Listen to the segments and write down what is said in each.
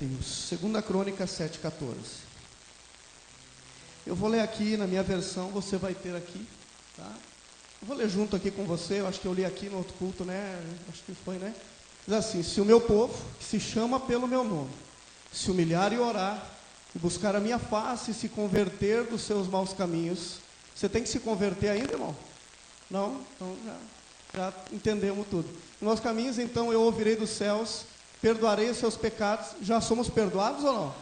Deus. Segunda Crônica 7,14. Eu vou ler aqui na minha versão, você vai ter aqui, tá? Eu vou ler junto aqui com você, eu acho que eu li aqui no outro culto, né? Acho que foi, né? Diz assim: se o meu povo, que se chama pelo meu nome, se humilhar e orar, e buscar a minha face e se converter dos seus maus caminhos. Você tem que se converter ainda, irmão? Não? Então já entendemos tudo. Nos caminhos, então, eu ouvirei dos céus, perdoarei os seus pecados. Já somos perdoados ou não?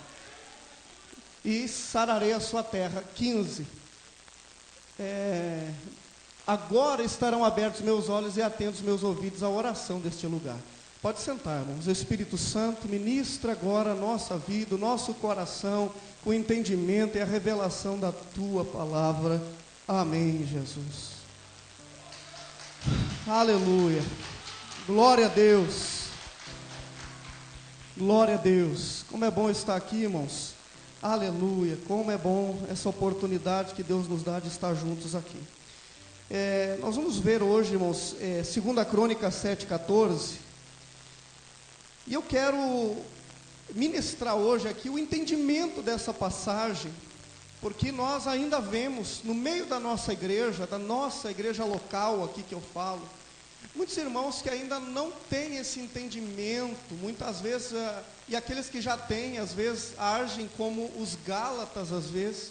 E sararei a sua terra. 15. Agora estarão abertos meus olhos e atentos meus ouvidos à oração deste lugar. Pode sentar, irmãos. O Espírito Santo ministra agora a nossa vida, o nosso coração, o entendimento e a revelação da tua palavra. Amém, Jesus. Aleluia. Glória a Deus. Glória a Deus. Como é bom estar aqui, irmãos. Aleluia. Como é bom essa oportunidade que Deus nos dá de estar juntos aqui. Nós vamos ver hoje, irmãos, 2 Crônica 7,14. E eu quero ministrar hoje aqui o entendimento dessa passagem, porque nós ainda vemos no meio da nossa igreja local aqui que eu falo, muitos irmãos que ainda não têm esse entendimento, muitas vezes, e aqueles que já têm, às vezes, agem como os Gálatas, às vezes,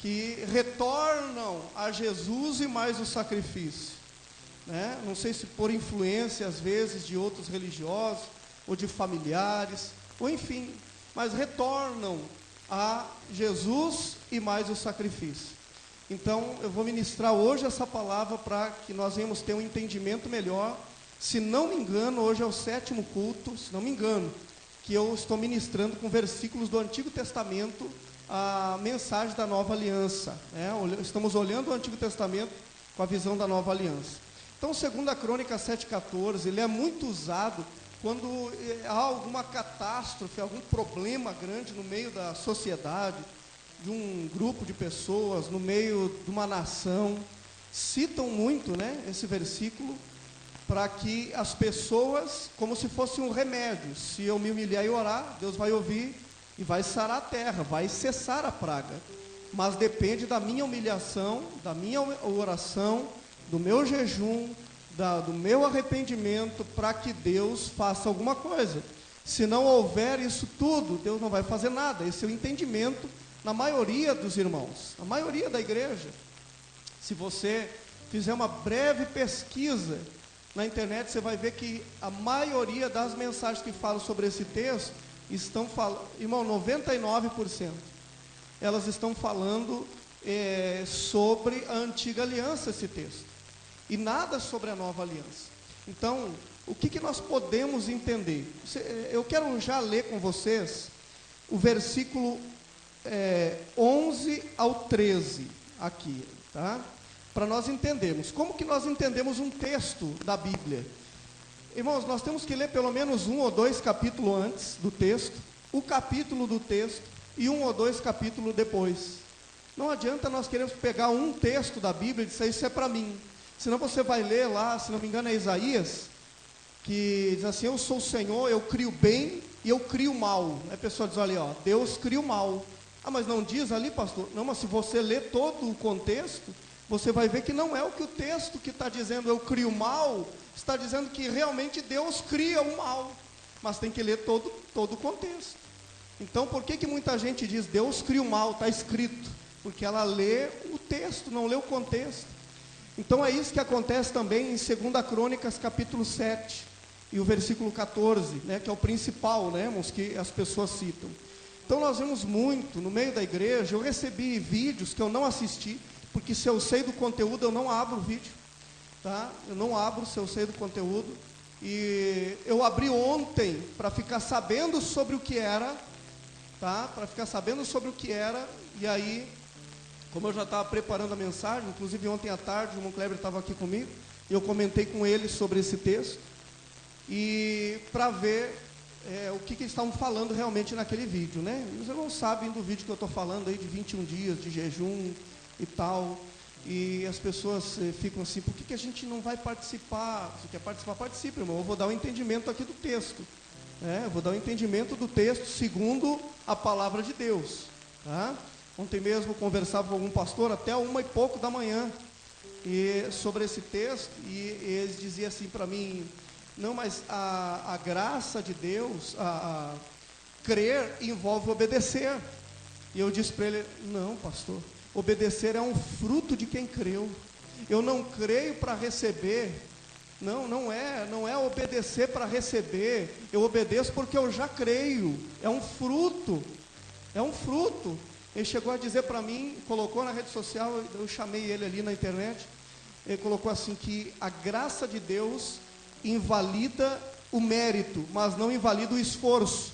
que retornam a Jesus e mais o sacrifício, né? Não sei se por influência, às vezes, de outros religiosos, ou de familiares, ou enfim, mas retornam a Jesus e mais o sacrifício. Então, eu vou ministrar hoje essa palavra para que nós venhamos ter um entendimento melhor. Se não me engano, hoje é o 7º culto, se não me engano, que eu estou ministrando com versículos do Antigo Testamento, a mensagem da Nova Aliança, né? Estamos olhando o Antigo Testamento com a visão da Nova Aliança. Então, 2 Crônica 7,14, ele é muito usado quando há alguma catástrofe, algum problema grande no meio da sociedade, de um grupo de pessoas, no meio de uma nação. Citam muito, né, esse versículo, para que as pessoas, como se fosse um remédio, se eu me humilhar e orar, Deus vai ouvir e vai sarar a terra, vai cessar a praga. Mas depende da minha humilhação, da minha oração, do meu jejum, do meu arrependimento, para que Deus faça alguma coisa. Se não houver isso tudo, Deus não vai fazer nada. Esse é o entendimento na maioria dos irmãos, na maioria da igreja. Se você fizer uma breve pesquisa na internet, você vai ver que a maioria das mensagens que falam sobre esse texto estão falando, irmão, 99%, elas estão falando sobre a antiga aliança, esse texto, e nada sobre a nova aliança. Então, o que nós podemos entender? Eu quero já ler com vocês o versículo 11 ao 13 aqui, tá? Para nós entendermos. Como que nós entendemos um texto da Bíblia? Irmãos, nós temos que ler pelo menos 1 ou 2 capítulos antes do texto, o capítulo do texto e 1 ou 2 capítulos depois. Não adianta nós queremos pegar um texto da Bíblia e dizer: isso é para mim. Senão você vai ler lá, se não me engano é Isaías, que diz assim: eu sou o Senhor, eu crio bem e eu crio mal. Aí a pessoa diz ali, ó, Deus cria o mal. Ah, mas não diz ali, pastor? Não, mas se você ler todo o contexto, você vai ver que não é o que o texto que está dizendo eu crio o mal, está dizendo que realmente Deus cria o mal. Mas tem que ler todo o contexto. Então, por que muita gente diz Deus cria o mal? Está escrito. Porque ela lê o texto, não lê o contexto. Então é isso que acontece também em 2 Crônicas capítulo 7 e o versículo 14, né, que é o principal, né, irmãos, que as pessoas citam. Então nós vemos muito no meio da igreja. Eu recebi vídeos que eu não assisti, porque se eu sei do conteúdo eu não abro o vídeo, tá? Eu não abro se eu sei do conteúdo. E eu abri ontem para ficar sabendo sobre o que era, tá? Para ficar sabendo sobre o que era. E aí, como eu já estava preparando a mensagem, inclusive ontem à tarde o irmão Kleber estava aqui comigo, e eu comentei com ele sobre esse texto, e para ver o que eles estavam falando realmente naquele vídeo, né? Os irmãos sabem do vídeo que eu estou falando aí, de 21 dias de jejum e tal, e as pessoas ficam assim: por que a gente não vai participar? Se quer participar, participe, irmão. Eu vou dar um entendimento aqui do texto. Eu vou dar um entendimento do texto segundo a palavra de Deus. Tá? Ontem mesmo conversava com algum pastor até 1h pouco da manhã e sobre esse texto, e eles diziam assim para mim: não, mas a graça de Deus, crer envolve obedecer. E eu disse para ele: não, pastor, obedecer é um fruto de quem creu. Eu não creio para receber. Não é obedecer para receber. Eu obedeço porque eu já creio. É um fruto. Ele chegou a dizer para mim, colocou na rede social, eu chamei ele ali na internet. Ele colocou assim que a graça de Deus invalida o mérito, mas não invalida o esforço.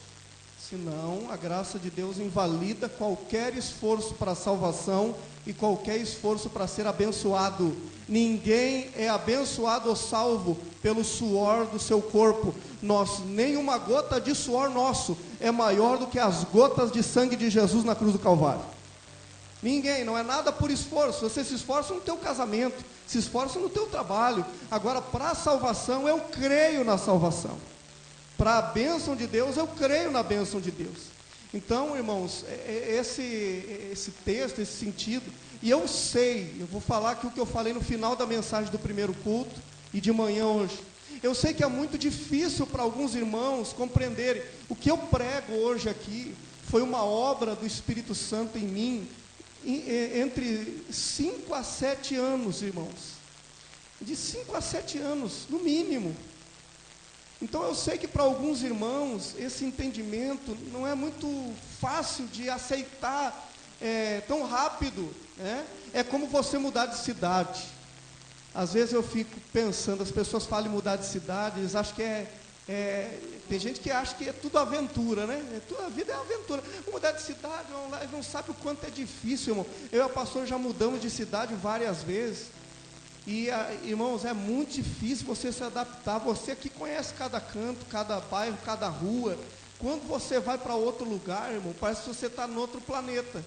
Senão, a graça de Deus invalida qualquer esforço para a salvação e qualquer esforço para ser abençoado. Ninguém é abençoado ou salvo pelo suor do seu corpo. Nenhuma gota de suor nosso é maior do que as gotas de sangue de Jesus na cruz do Calvário. Ninguém, não é nada por esforço. Você se esforça no teu casamento, se esforça no teu trabalho. Agora, para a salvação, eu creio na salvação. Para a bênção de Deus, eu creio na bênção de Deus. Então, irmãos, esse texto, esse sentido, e eu vou falar aqui o que eu falei no final da mensagem do primeiro culto e de manhã hoje. Eu sei que é muito difícil para alguns irmãos compreenderem. O que eu prego hoje aqui foi uma obra do Espírito Santo em mim, entre 5 a 7 anos, irmãos. De 5 a 7 anos, no mínimo. Então eu sei que para alguns irmãos esse entendimento não é muito fácil de aceitar tão rápido, né? É como você mudar de cidade. Às vezes eu fico pensando, as pessoas falam em mudar de cidade, eles acham que tem gente que acha que é tudo aventura, né? A vida é aventura. Mudar de cidade, eles não sabem o quanto é difícil, irmão. Eu e o pastor já mudamos de cidade várias vezes. E, irmãos, é muito difícil você se adaptar. Você que conhece cada canto, cada bairro, cada rua. Quando você vai para outro lugar, irmão, parece que você está em outro planeta.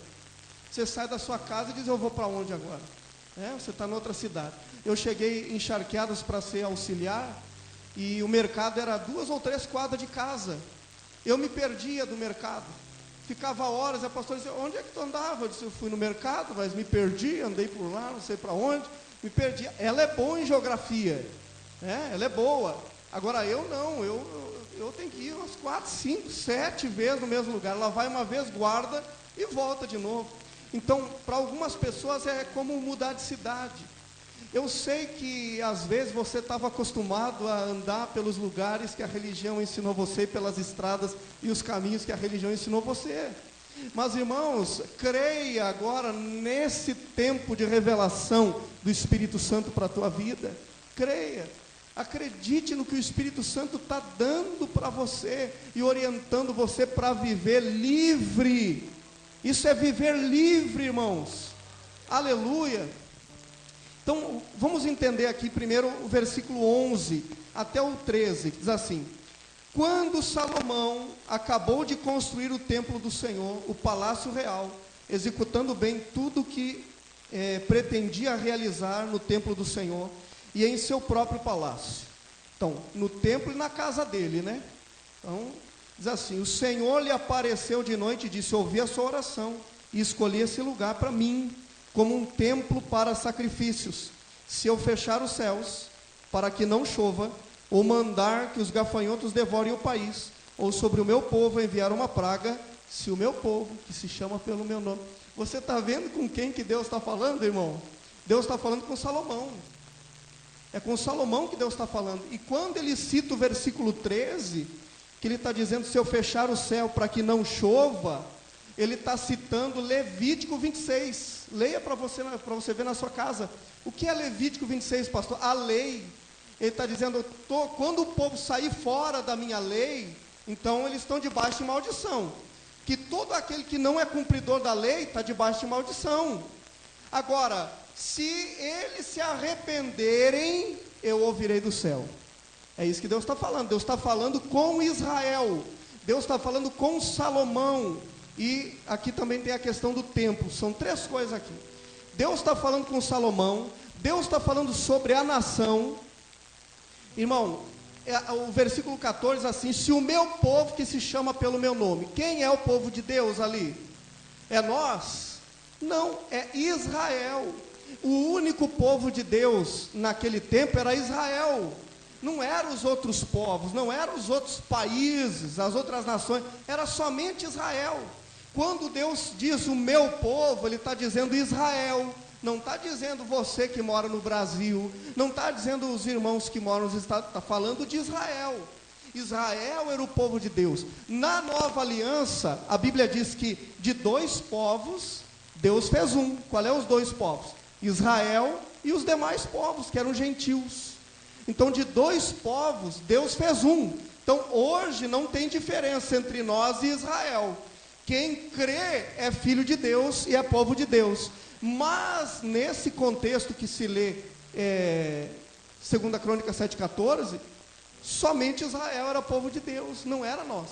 Você sai da sua casa e diz: eu vou para onde agora? Você está em outra cidade. Eu cheguei em Charqueadas para ser auxiliar, e o mercado era 2 ou 3 quadras de casa. Eu me perdia do mercado. Ficava horas, a pastora dizia: onde é que tu andava? Eu disse: eu fui no mercado, mas me perdi, andei por lá, não sei para onde. Me perdi. Ela é boa em geografia, ela é boa. Agora eu não, eu tenho que ir umas 4, 5, 7 vezes no mesmo lugar. Ela vai uma vez, guarda e volta de novo. Então, para algumas pessoas é como mudar de cidade. Eu sei que às vezes você estava acostumado a andar pelos lugares que a religião ensinou você, pelas estradas e os caminhos que a religião ensinou você. Mas, irmãos, creia agora nesse tempo de revelação do Espírito Santo para a tua vida. Creia, acredite no que o Espírito Santo está dando para você e orientando você para viver livre. Isso é viver livre, irmãos. Aleluia. Então, vamos entender aqui primeiro o versículo 11 até o 13, que diz assim: quando Salomão acabou de construir o templo do Senhor, o palácio real, executando bem tudo o que pretendia realizar no templo do Senhor e em seu próprio palácio. Então, no templo e na casa dele, né? Então, diz assim: o Senhor lhe apareceu de noite e disse: ouvi a sua oração e escolhi esse lugar para mim, como um templo para sacrifícios. Se eu fechar os céus para que não chova, ou mandar que os gafanhotos devorem o país, ou sobre o meu povo enviar uma praga, se o meu povo, que se chama pelo meu nome. Você está vendo com quem que Deus está falando, irmão? Deus está falando com Salomão. É com Salomão que Deus está falando. E quando ele cita o versículo 13, que ele está dizendo: se eu fechar o céu para que não chova, ele está citando Levítico 26. Leia para você ver na sua casa. O que é Levítico 26, pastor? A lei. Ele está dizendo: quando o povo sair fora da minha lei, então eles estão debaixo de maldição. Que todo aquele que não é cumpridor da lei está debaixo de maldição. Agora, se eles se arrependerem, eu ouvirei do céu. É isso que Deus está falando. Deus está falando com Israel. Deus está falando com Salomão. E aqui também tem a questão do templo. São 3 coisas aqui. Deus está falando com Salomão. Deus está falando sobre a nação. Irmão, o versículo 14 assim: se o meu povo que se chama pelo meu nome. Quem é o povo de Deus ali? É nós? Não, é Israel. O único povo de Deus naquele tempo era Israel. Não eram os outros povos, não eram os outros países, as outras nações, era somente Israel. Quando Deus diz o meu povo, Ele está dizendo Israel. Não está dizendo você que mora no Brasil, não está dizendo os irmãos que moram nos Estados Unidos, está falando de Israel. Israel era o povo de Deus. Na nova aliança, a Bíblia diz que de dois povos, Deus fez um. Qual é os dois povos? Israel e os demais povos, que eram gentios. Então, de dois povos, Deus fez um. Então, hoje não tem diferença entre nós e Israel. Quem crê é filho de Deus e é povo de Deus. Mas, nesse contexto que se lê, 2 Crônicas 7,14, somente Israel era povo de Deus, não era nós.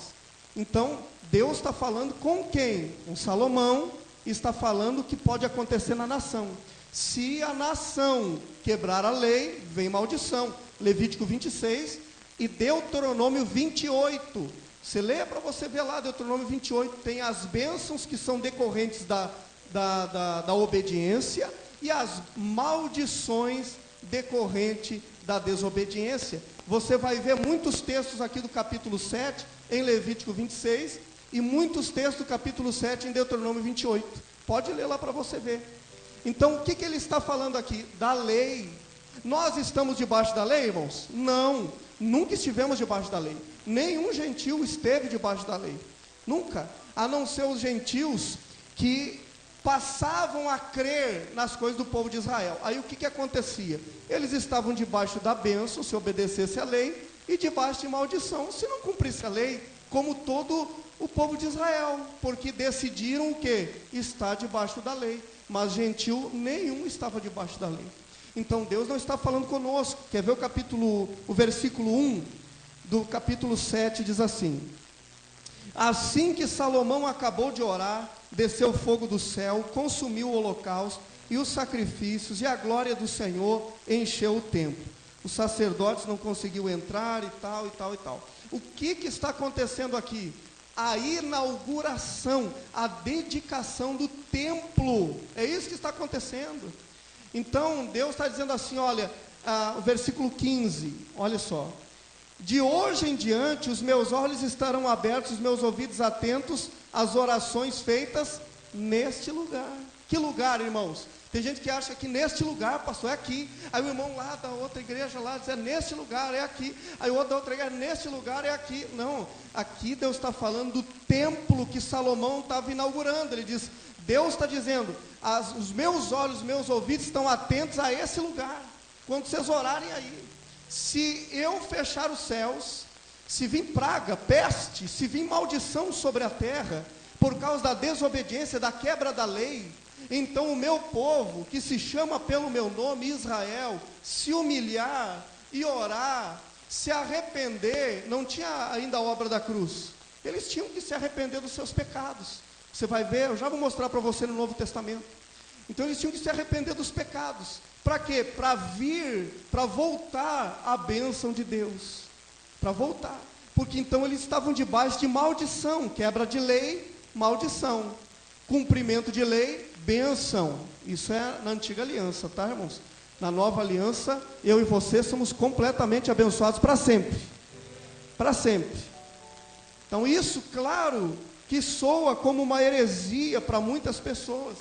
Então, Deus está falando com quem? Com Salomão, e está falando o que pode acontecer na nação. Se a nação quebrar a lei, vem maldição. Levítico 26 e Deuteronômio 28. Você lê para você ver lá, Deuteronômio 28, tem as bênçãos que são decorrentes da obediência e as maldições decorrentes da desobediência. Você vai ver muitos textos aqui do capítulo 7 em Levítico 26 e muitos textos do capítulo 7 em Deuteronômio 28. Pode ler lá para você ver. Então, o que ele está falando aqui? Da lei. Nós estamos debaixo da lei, irmãos? Não, nunca estivemos debaixo da lei. Nenhum gentil esteve debaixo da lei. Nunca. A não ser os gentios que passavam a crer nas coisas do povo de Israel. Aí o que acontecia? Eles estavam debaixo da bênção, se obedecesse a lei, e debaixo de maldição, se não cumprisse a lei, como todo o povo de Israel, porque decidiram o quê? Estar debaixo da lei. Mas gentil nenhum estava debaixo da lei. Então Deus não está falando conosco. Quer ver o versículo 1 do capítulo 7 diz assim: assim que Salomão acabou de orar, desceu fogo do céu, consumiu o holocausto e os sacrifícios, e a glória do Senhor encheu o templo. Os sacerdotes não conseguiam entrar e tal, e tal, e tal. O que está acontecendo aqui? A inauguração, a dedicação do templo. É isso que está acontecendo. Então, Deus está dizendo assim, olha, o versículo 15, olha só. De hoje em diante, os meus olhos estarão abertos, os meus ouvidos atentos às orações feitas neste lugar. Que lugar, irmãos? Tem gente que acha que neste lugar, pastor, é aqui. Aí o irmão lá da outra igreja lá diz, é neste lugar, é aqui. Aí o outro da outra igreja, neste lugar, é aqui. Não, aqui Deus está falando do templo que Salomão estava inaugurando. Ele diz, Deus está dizendo, os meus olhos, os meus ouvidos estão atentos a esse lugar. Quando vocês orarem aí, se eu fechar os céus, se vir praga, peste, se vir maldição sobre a terra, por causa da desobediência, da quebra da lei, então o meu povo, que se chama pelo meu nome, Israel, se humilhar e orar, se arrepender, não tinha ainda a obra da cruz, eles tinham que se arrepender dos seus pecados. Você vai ver, eu já vou mostrar para você no Novo Testamento. Então eles tinham que se arrepender dos pecados. Para quê? Para voltar à bênção de Deus. Para voltar. Porque então eles estavam debaixo de maldição, quebra de lei, maldição. Cumprimento de lei, bênção. Isso é na antiga aliança, tá, irmãos? Na nova aliança, eu e você somos completamente abençoados para sempre. Para sempre. Então isso, claro, que soa como uma heresia para muitas pessoas.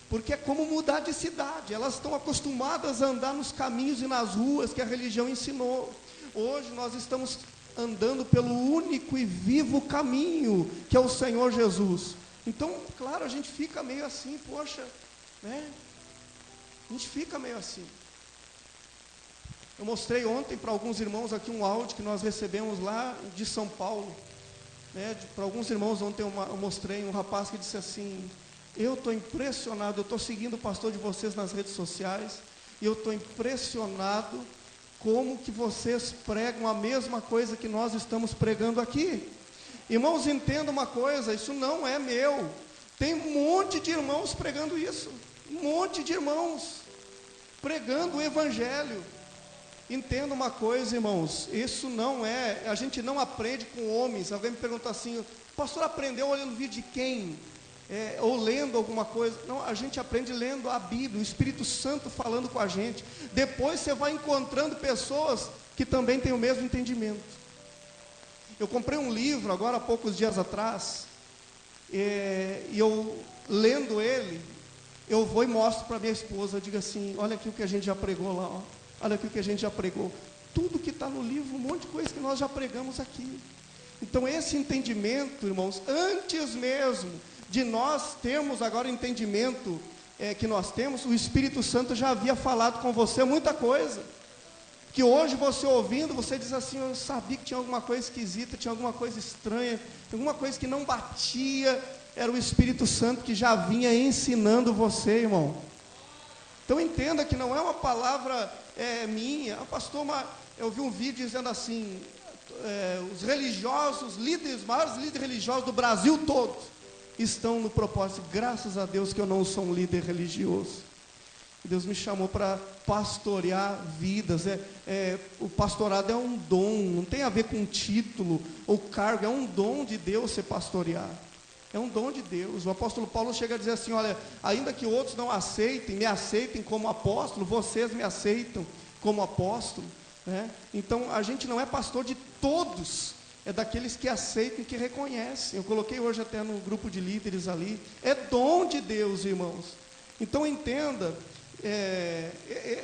Porque é como mudar de cidade. Elas estão acostumadas a andar nos caminhos e nas ruas que a religião ensinou. Hoje nós estamos andando pelo único e vivo caminho, que é o Senhor Jesus. Então, claro, a gente fica meio assim, poxa, né? A gente fica meio assim. Eu mostrei ontem para alguns irmãos aqui um áudio que nós recebemos lá de São Paulo. Né? Para alguns irmãos ontem eu mostrei um rapaz que disse assim, eu estou impressionado, eu estou seguindo o pastor de vocês nas redes sociais, e eu estou impressionado como que vocês pregam a mesma coisa que nós estamos pregando aqui. Irmãos, entenda uma coisa, isso não é meu. Tem um monte de irmãos pregando isso. Um monte de irmãos pregando o Evangelho. entenda uma coisa, irmãos, isso não é, a gente não aprende com homens. Alguém me perguntou assim, o pastor aprendeu olhando vídeo de quem? Ou lendo alguma coisa. Não, a gente aprende lendo a Bíblia, o Espírito Santo falando com a gente. Depois você vai encontrando pessoas que também têm o mesmo entendimento. Eu comprei um livro agora há poucos dias atrás, e eu lendo ele, eu vou e mostro para minha esposa, eu digo assim, olha aqui o que a gente já pregou lá, ó. Olha aqui o que a gente já pregou. Tudo que está no livro, um monte de coisa que nós já pregamos aqui. Então esse entendimento, irmãos, antes mesmo de nós termos agora o entendimento que nós temos, o Espírito Santo já havia falado com você muita coisa. Que hoje você ouvindo, você diz assim, eu sabia que tinha alguma coisa esquisita, tinha alguma coisa estranha, alguma coisa que não batia. Era o Espírito Santo que já vinha ensinando você, irmão. Então entenda que não é uma palavra minha. Pastor, eu vi um vídeo dizendo assim, os religiosos, maiores líderes religiosos do Brasil todo, estão no propósito. Graças a Deus que eu não sou um líder religioso. Deus me chamou para pastorear vidas. O pastorado é um dom, não tem a ver com título ou cargo, é um dom de Deus ser pastorear. É um dom de Deus. O apóstolo Paulo chega a dizer assim, olha, ainda que outros não aceitem, me aceitem como apóstolo, vocês me aceitam como apóstolo, né? Então a gente não é pastor de todos, é daqueles que aceitam e que reconhecem. Eu coloquei hoje até no grupo de líderes ali, é dom de Deus, irmãos. Então entenda,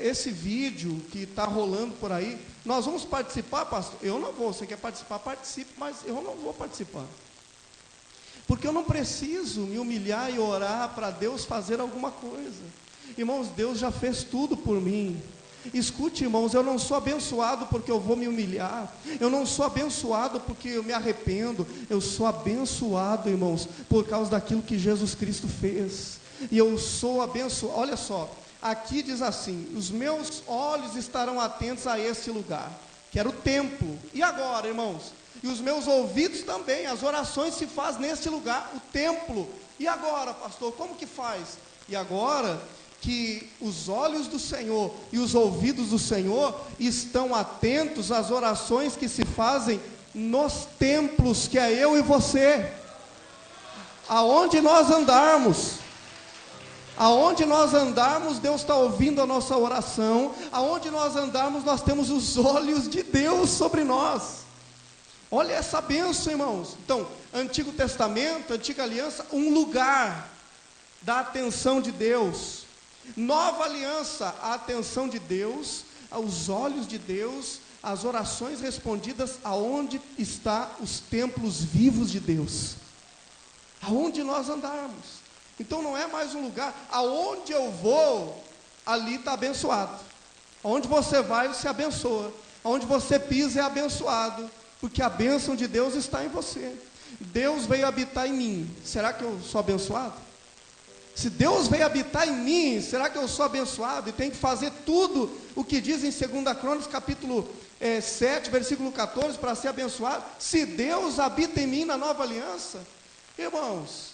esse vídeo que está rolando por aí, nós vamos participar, pastor? Eu não vou, você quer participar, participe, mas eu não vou participar. Porque eu não preciso me humilhar e orar para Deus fazer alguma coisa. Irmãos, Deus já fez tudo por mim. Escute, irmãos, eu não sou abençoado porque eu vou me humilhar. Eu não sou abençoado porque eu me arrependo. Eu sou abençoado, irmãos, por causa daquilo que Jesus Cristo fez. E eu sou abençoado. Olha só, aqui diz assim, os meus olhos estarão atentos a esse lugar, que era o templo. E agora, irmãos? E os meus ouvidos também, as orações se fazem nesse lugar, o templo. E agora, pastor, como que faz? E agora que os olhos do Senhor e os ouvidos do Senhor estão atentos às orações que se fazem nos templos, que é eu e você. Aonde nós andarmos, Deus está ouvindo a nossa oração. Aonde nós andarmos, nós temos os olhos de Deus sobre nós. Olha essa bênção, irmãos. Então, Antigo Testamento, Antiga Aliança, um lugar da atenção de Deus. Nova Aliança, a atenção de Deus, aos olhos de Deus, as orações respondidas, aonde está os templos vivos de Deus. Aonde nós andarmos. Então não é mais um lugar, aonde eu vou, ali está abençoado. Aonde você vai, você abençoa. Aonde você pisa é abençoado. Porque a bênção de Deus está em você. Deus veio habitar em mim. Será que eu sou abençoado? Se Deus veio habitar em mim, será que eu sou abençoado? E tem que fazer tudo o que diz em 2 Crônicas, capítulo 7, versículo 14, para ser abençoado. Se Deus habita em mim na nova aliança, irmãos,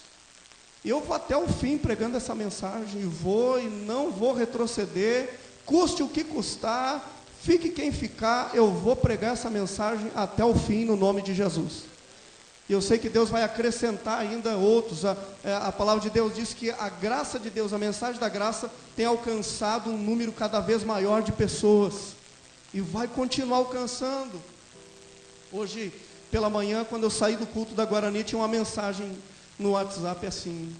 eu vou até o fim pregando essa mensagem. E não vou retroceder, custe o que custar. Fique quem ficar, eu vou pregar essa mensagem até o fim, no nome de Jesus. E eu sei que Deus vai acrescentar ainda outros. A palavra de Deus diz que a graça de Deus, a mensagem da graça, tem alcançado um número cada vez maior de pessoas. E vai continuar alcançando. Hoje, pela manhã, quando eu saí do culto da Guarani, tinha uma mensagem no WhatsApp assim.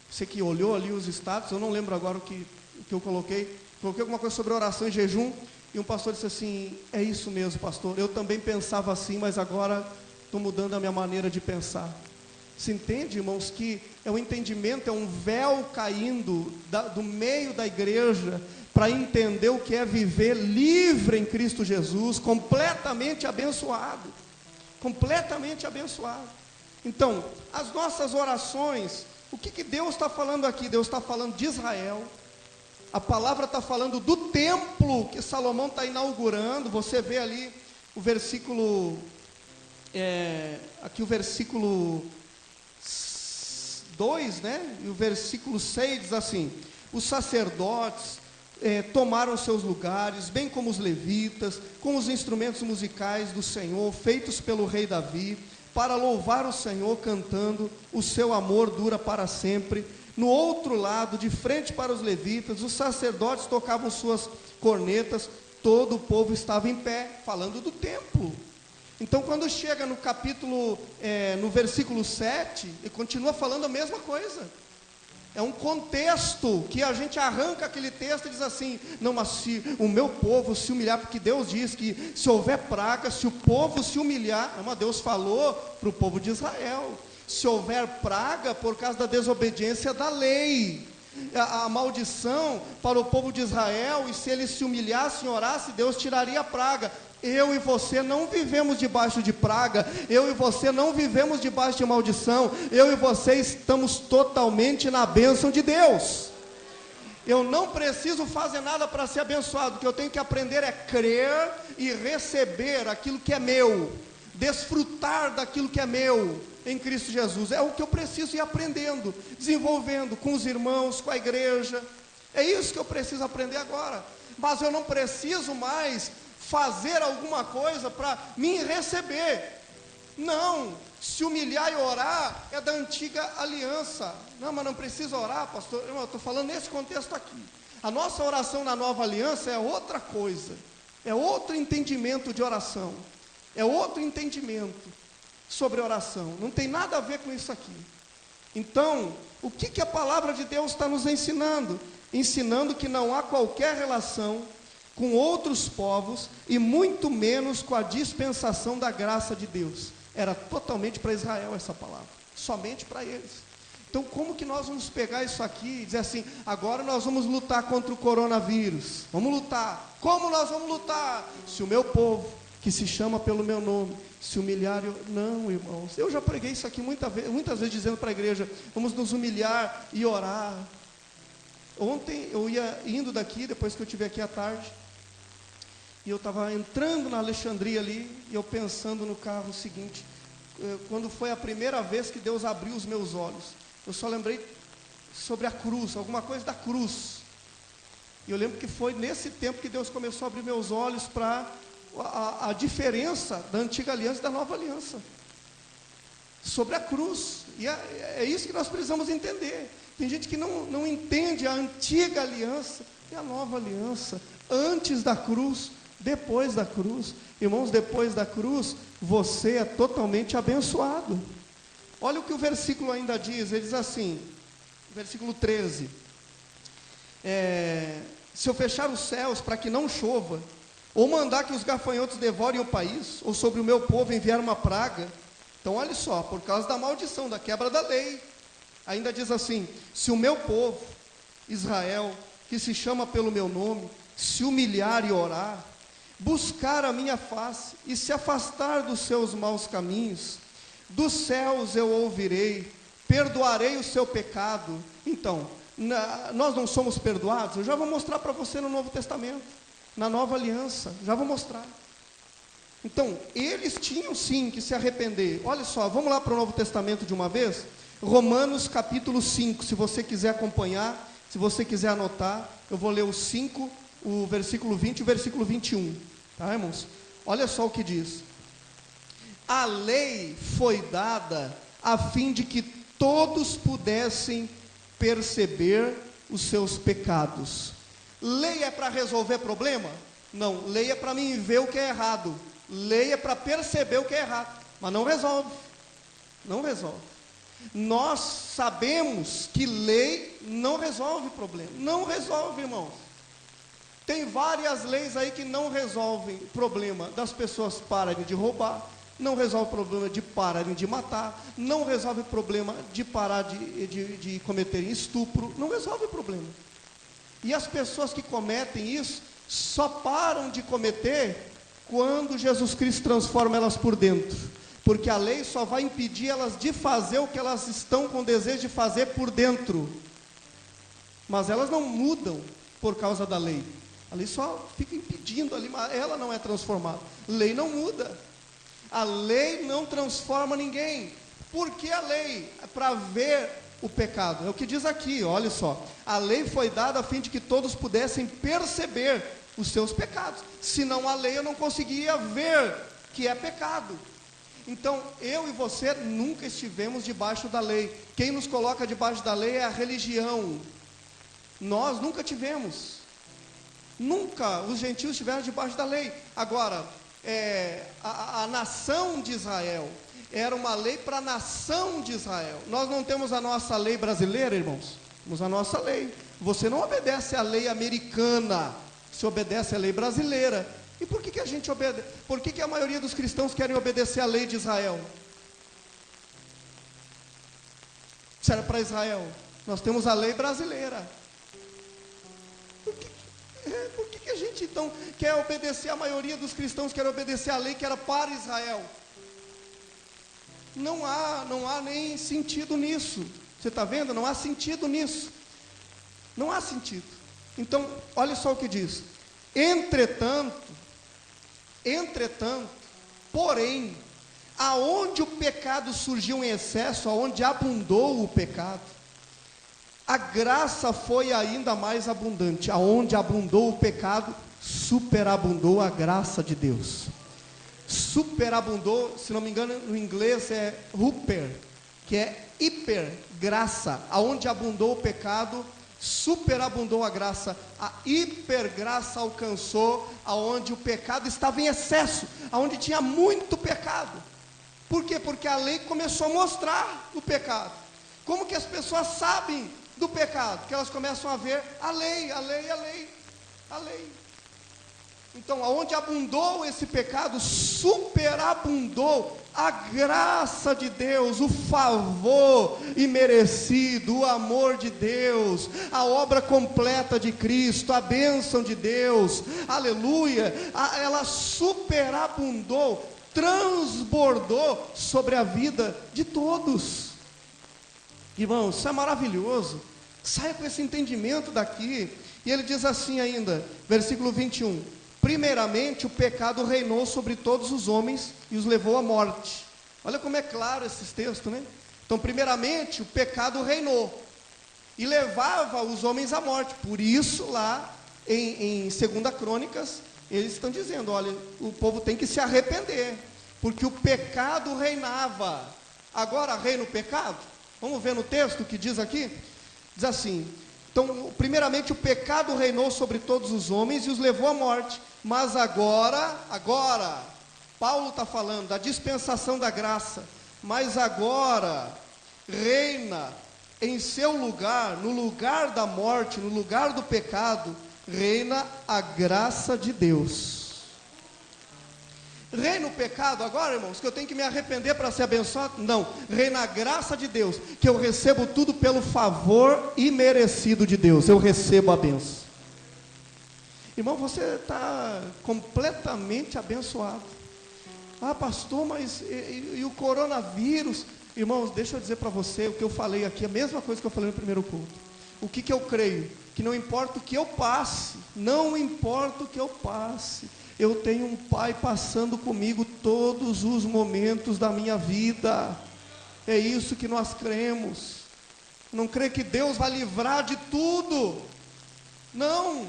Você que olhou ali os status, eu não lembro agora o que eu coloquei. Coloquei alguma coisa sobre oração e jejum. E um pastor disse assim, é isso mesmo, pastor, eu também pensava assim, mas agora estou mudando a minha maneira de pensar. Se entende, irmãos, que é um entendimento, é um véu caindo do meio da igreja, para entender o que é viver livre em Cristo Jesus, completamente abençoado. Completamente abençoado. Então, as nossas orações, o que Deus está falando aqui? Deus está falando de Israel. A palavra está falando do templo que Salomão está inaugurando. Você vê ali o versículo, aqui o versículo 2, né? E o versículo 6 diz assim, os sacerdotes, tomaram seus lugares, bem como os levitas, com os instrumentos musicais do Senhor, feitos pelo rei Davi, para louvar o Senhor cantando, o seu amor dura para sempre. No outro lado, de frente para os levitas, os sacerdotes tocavam suas cornetas, todo o povo estava em pé, falando do templo. Então, quando chega no capítulo, no versículo 7, ele continua falando a mesma coisa. É um contexto que a gente arranca aquele texto e diz assim: não, mas se o meu povo se humilhar, porque Deus diz que se houver praga, se o povo se humilhar, mas Deus falou para o povo de Israel, se houver praga por causa da desobediência da lei, a maldição para o povo de Israel, e se eles se humilhassem e orassem, Deus tiraria a praga. Eu e você não vivemos debaixo de praga, eu e você não vivemos debaixo de maldição, eu e você estamos totalmente na bênção de Deus. Eu não preciso fazer nada para ser abençoado, o que eu tenho que aprender é crer e receber aquilo que é meu, desfrutar daquilo que é meu em Cristo Jesus. É o que eu preciso ir aprendendo, desenvolvendo com os irmãos, com a igreja. É isso que eu preciso aprender agora. Mas eu não preciso mais fazer alguma coisa para me receber. Não, se humilhar e orar é da antiga aliança. Não, mas não precisa orar, pastor. Eu estou falando nesse contexto aqui. A nossa oração na nova aliança é outra coisa, é outro entendimento de oração, é outro entendimento sobre oração, não tem nada a ver com isso aqui. Então, o que a palavra de Deus está nos ensinando? Ensinando que não há qualquer relação com outros povos, e muito menos com a dispensação da graça de Deus. Era totalmente para Israel essa palavra, somente para eles. Então, como que nós vamos pegar isso aqui e dizer assim: agora nós vamos lutar contra o coronavírus? Vamos lutar. Como nós vamos lutar? Se o meu povo, que se chama pelo meu nome, se humilhar. Não, irmãos, eu já preguei isso aqui muitas vezes dizendo para a igreja: vamos nos humilhar e orar. Ontem eu ia indo daqui, depois que eu estive aqui à tarde, e eu estava entrando na Alexandria ali, e eu pensando no carro o seguinte: quando foi a primeira vez que Deus abriu os meus olhos, eu só lembrei sobre a cruz, alguma coisa da cruz. E eu lembro que foi nesse tempo que Deus começou a abrir meus olhos para a diferença da antiga aliança e da nova aliança, sobre a cruz. E é isso que nós precisamos entender. Tem gente que não entende a antiga aliança e a nova aliança, antes da cruz, depois da cruz. Irmãos, depois da cruz, você é totalmente abençoado. Olha o que o versículo ainda diz, ele diz assim, versículo 13, se eu fechar os céus para que não chova, ou mandar que os gafanhotos devorem o país, ou sobre o meu povo enviar uma praga. Então olha só, por causa da maldição, da quebra da lei, ainda diz assim: se o meu povo, Israel, que se chama pelo meu nome, se humilhar e orar, buscar a minha face e se afastar dos seus maus caminhos, dos céus eu ouvirei, perdoarei o seu pecado. Então, nós não somos perdoados? Eu já vou mostrar para você no Novo Testamento, na nova aliança, já vou mostrar. Então, eles tinham sim que se arrepender. Olha só, vamos lá para o Novo Testamento de uma vez? Romanos capítulo 5, se você quiser acompanhar, se você quiser anotar, eu vou ler o 5, o versículo 20 e o versículo 21, tá, irmãos? Olha só o que diz: a lei foi dada a fim de que todos pudessem perceber os seus pecados. Lei é para resolver problema? Não, lei é para mim ver o que é errado, lei é para perceber o que é errado, mas não resolve, não resolve. Nós sabemos que lei não resolve problema, não resolve, irmãos. Tem várias leis aí que não resolvem o problema das pessoas pararem de roubar, não resolve o problema de pararem de matar, não resolve o problema de parar de cometerem estupro, não resolve o problema. E as pessoas que cometem isso só param de cometer quando Jesus Cristo transforma elas por dentro, porque a lei só vai impedir elas de fazer o que elas estão com desejo de fazer por dentro, mas elas não mudam por causa da lei. A lei só fica impedindo ali, mas ela não é transformada. Lei não muda. A lei não transforma ninguém. Por que a lei? Para ver o pecado. É o que diz aqui, olha só. A lei foi dada a fim de que todos pudessem perceber os seus pecados. Senão a lei eu não conseguia ver que é pecado. Então, eu e você nunca estivemos debaixo da lei. Quem nos coloca debaixo da lei é a religião. Nós nunca tivemos. Nunca os gentios estiveram debaixo da lei. Agora, a nação de Israel, era uma lei para a nação de Israel. Nós não temos a nossa lei brasileira, irmãos. Temos a nossa lei. Você não obedece à lei americana, você obedece à lei brasileira. E por que a gente obedece? Por que a maioria dos cristãos querem obedecer à lei de Israel? Se era para Israel, nós temos a lei brasileira. Por que a gente então quer obedecer? A maioria dos cristãos quer obedecer à lei que era para Israel. Não há nem sentido nisso. Você está vendo? Não há sentido nisso. Não há sentido. Então, olha só o que diz. Entretanto, porém, aonde o pecado surgiu em excesso, aonde abundou o pecado, a graça foi ainda mais abundante. Aonde abundou o pecado, superabundou a graça de Deus. Superabundou, se não me engano, no inglês é huper, que é hiper graça. Aonde abundou o pecado, superabundou a graça. A hipergraça alcançou aonde o pecado estava em excesso, aonde tinha muito pecado. Por quê? Porque a lei começou a mostrar o pecado. Como que as pessoas sabem do pecado? Porque elas começam a ver a lei. Então, aonde abundou esse pecado, superabundou a graça de Deus, o favor imerecido, o amor de Deus, a obra completa de Cristo, a bênção de Deus, aleluia, ela superabundou, transbordou sobre a vida de todos. Irmãos, isso é maravilhoso. Saia com esse entendimento daqui. E ele diz assim ainda, versículo 21, primeiramente o pecado reinou sobre todos os homens e os levou à morte. Olha como é claro esses textos, né? Então, primeiramente o pecado reinou e levava os homens à morte. Por isso lá em 2 Crônicas, eles estão dizendo, olha, o povo tem que se arrepender, porque o pecado reinava. Agora reina o pecado? Vamos ver no texto que diz aqui? Diz assim, então, primeiramente o pecado reinou sobre todos os homens e os levou à morte. Mas agora, Paulo está falando da dispensação da graça, mas agora reina em seu lugar, no lugar da morte, no lugar do pecado, reina a graça de Deus. Reina o pecado agora, irmãos, que eu tenho que me arrepender para ser abençoado? Não, reina a graça de Deus, que eu recebo tudo pelo favor imerecido de Deus, eu recebo a bênção. Irmão, você está completamente abençoado. Ah, pastor, mas e o coronavírus? Irmãos, deixa eu dizer para você o que eu falei aqui, a mesma coisa que eu falei no primeiro culto. O que eu creio? Que não importa o que eu passe, não importa o que eu passe, eu tenho um Pai passando comigo todos os momentos da minha vida. É isso que nós cremos. Não crê que Deus vai livrar de tudo. Não.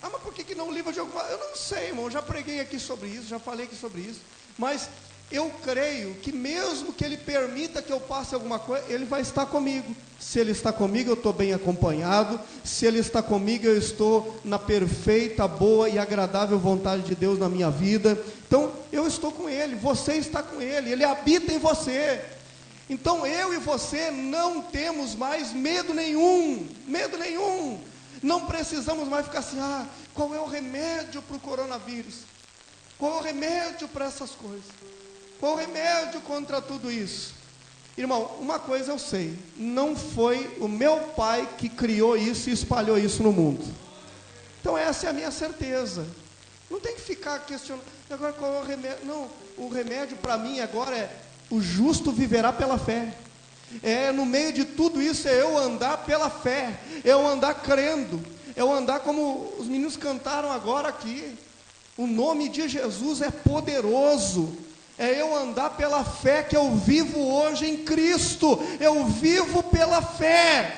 Ah, mas por que não livra de alguma? Eu não sei, irmão, eu já preguei aqui sobre isso, já falei aqui sobre isso. Mas eu creio que mesmo que Ele permita que eu passe alguma coisa, Ele vai estar comigo. Se Ele está comigo, eu estou bem acompanhado. Se Ele está comigo, eu estou na perfeita, boa e agradável vontade de Deus na minha vida. Então, eu estou com Ele, você está com Ele, Ele habita em você. Então, eu e você não temos mais medo nenhum. Não precisamos mais ficar assim, qual é o remédio para o coronavírus? Qual é o remédio para essas coisas? Qual o remédio contra tudo isso? Irmão, uma coisa eu sei, não foi o meu pai que criou isso e espalhou isso no mundo. Então essa é a minha certeza. Não tem que ficar questionando, agora qual é o remédio? Não, o remédio para mim agora é, o justo viverá pela fé. No meio de tudo isso é eu andar pela fé, eu andar crendo, eu andar como os meninos cantaram agora aqui. O nome de Jesus é poderoso é eu andar pela fé que eu vivo hoje em Cristo. Eu vivo pela fé.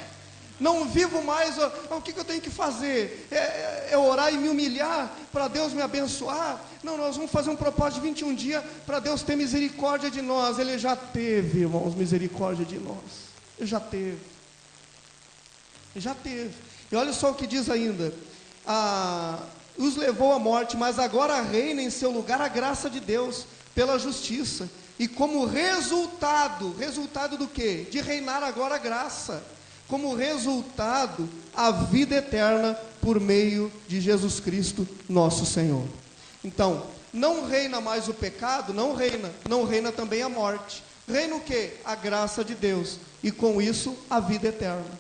Não vivo mais, o que eu tenho que fazer? É orar e me humilhar para Deus me abençoar? Não, nós vamos fazer um propósito de 21 dias para Deus ter misericórdia de nós. Ele já teve, irmãos, misericórdia de nós. Ele já teve. Já teve. E olha só o que diz ainda: os levou à morte, mas agora reina em seu lugar a graça de Deus pela justiça. E como resultado do quê? De reinar agora a graça. Como resultado, a vida eterna por meio de Jesus Cristo, nosso Senhor. Então, não reina mais o pecado, não reina também a morte. Reina o quê? A graça de Deus, e com isso, a vida eterna.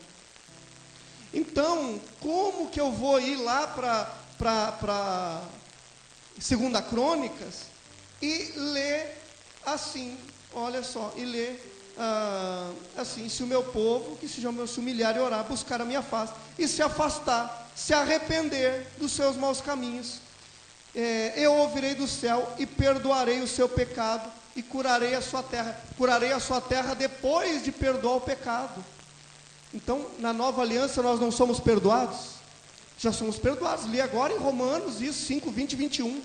Então, como que eu vou ir lá para 2 Crônicas e ler assim, olha só, e ler assim: se o meu povo, que se humilhar e orar, buscar a minha face, e se afastar, se arrepender dos seus maus caminhos, eu ouvirei do céu e perdoarei o seu pecado e curarei a sua terra depois de perdoar o pecado. Então, na nova aliança nós não somos perdoados? Já somos perdoados. Li agora em Romanos isso, 5, 20 e 21.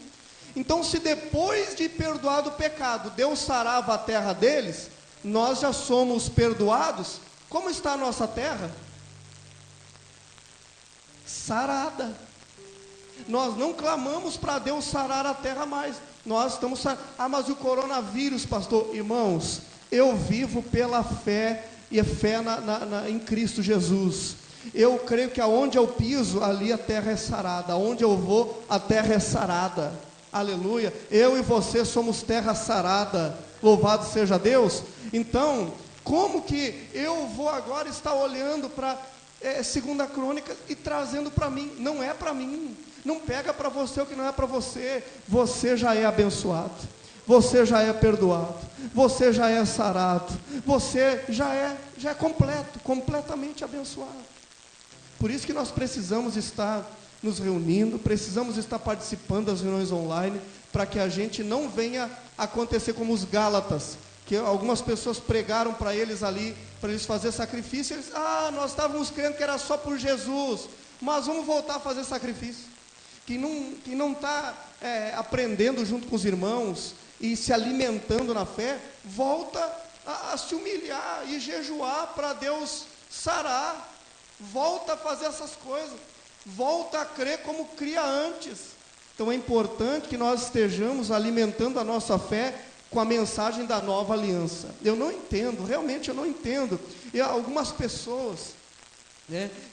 Então, se depois de perdoado o pecado, Deus sarava a terra deles, nós já somos perdoados. Como está a nossa terra? Sarada. Nós não clamamos para Deus sarar a terra mais. Nós estamos mas o coronavírus, pastor? Irmãos, eu vivo pela fé, e a fé em Cristo Jesus. Eu creio que aonde eu piso, ali a terra é sarada. Aonde eu vou, a terra é sarada. Aleluia. Eu e você somos terra sarada. Louvado seja Deus. Então, como que eu vou agora estar olhando para 2 Crônicas e trazendo para mim? Não é para mim. Não pega para você o que não é para você. Você já é abençoado. Você já é perdoado. Você já é sarado. Você já é completo, completamente abençoado. Por isso que nós precisamos estar nos reunindo, precisamos estar participando das reuniões online, para que a gente não venha acontecer como os Gálatas, que algumas pessoas pregaram para eles ali, para eles fazerem sacrifício. Eles, nós estávamos crendo que era só por Jesus, mas vamos voltar a fazer sacrifício. Quem não está aprendendo junto com os irmãos e se alimentando na fé, volta a se humilhar e jejuar para Deus sarar. Volta a fazer essas coisas. Volta a crer como cria antes. Então é importante que nós estejamos alimentando a nossa fé com a mensagem da nova aliança. Eu não entendo, realmente eu não entendo. E algumas pessoas,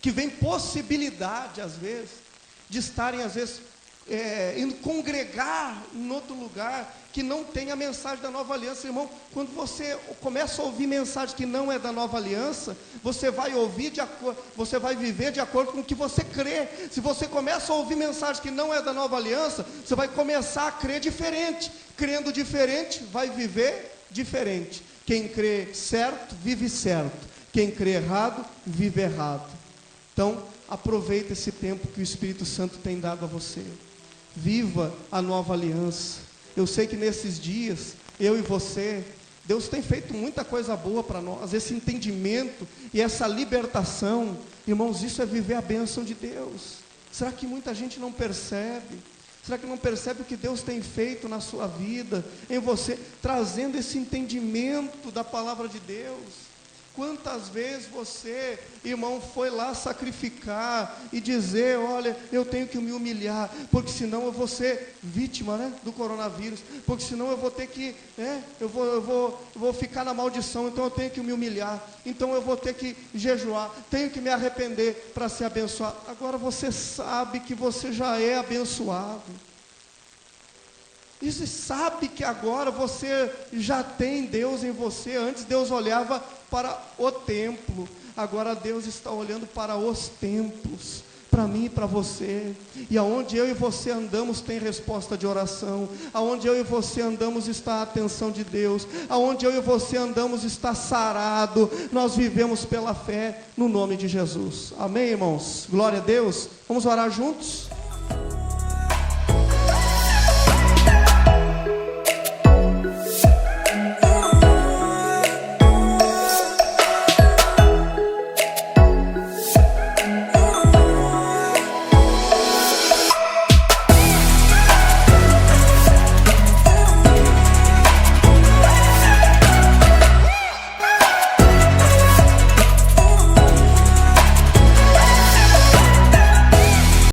que veem possibilidade, às vezes, de estarem, às vezes, indo congregar em outro lugar que não tem a mensagem da nova aliança. Irmão, quando você começa a ouvir mensagem que não é da nova aliança, você vai você vai viver de acordo com o que você crê. Se você começa a ouvir mensagem que não é da nova aliança, você vai começar a crer diferente. Crendo diferente, vai viver diferente. Quem crê certo, vive certo. Quem crê errado, vive errado. Então, aproveita esse tempo que o Espírito Santo tem dado a você. Viva a nova aliança. Eu sei que nesses dias, eu e você, Deus tem feito muita coisa boa para nós. Esse entendimento e essa libertação, irmãos, isso é viver a bênção de Deus. Será que muita gente não percebe? Será que não percebe o que Deus tem feito na sua vida, em você, trazendo esse entendimento da palavra de Deus? Quantas vezes você, irmão, foi lá sacrificar e dizer: olha, eu tenho que me humilhar, porque senão eu vou ser vítima, do coronavírus, porque senão eu vou ter que, eu vou ficar na maldição, então eu tenho que me humilhar, então eu vou ter que jejuar, tenho que me arrepender para ser abençoado. Agora você sabe que você já é abençoado. E você sabe que agora você já tem Deus em você. Antes Deus olhava para o templo, agora Deus está olhando para os templos, para mim e para você. E aonde eu e você andamos tem resposta de oração. Aonde eu e você andamos está a atenção de Deus. Aonde eu e você andamos está sarado. Nós vivemos pela fé no nome de Jesus. Amém, irmãos? Glória a Deus. Vamos orar juntos?